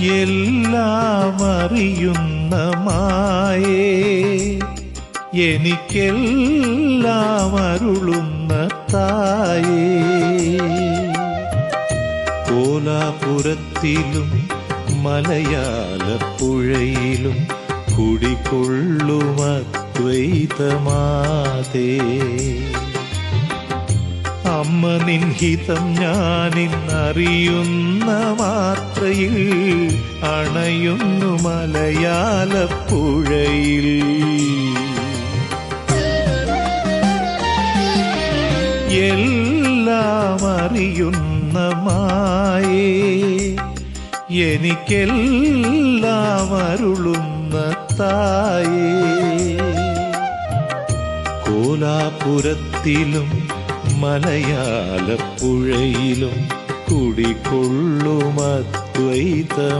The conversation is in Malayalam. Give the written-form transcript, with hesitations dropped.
എല്ലാം അറിയുന്ന മായേ, എനിക്കെല്ലാം അരുളുന്ന തായേ. കോലാപുരത്തിലും മലയാളപ്പുഴയിലും കുടികൊള്ളും അദ്വൈതമാതേ. അമ്മ നിൻഹിതം ഞാനിന്നറിയുന്ന മാത്രയിൽ അണയുന്നു മലയാളപ്പുഴയിൽ. എല്ലാം അറിയുന്ന മായേ, എനിക്കെല്ലാം അരുളുന്ന തായേ. കോലാപുരത്തിലും മലയാളപ്പുഴയിലും കുടികൊള്ളും അദ്വൈതമാതേ.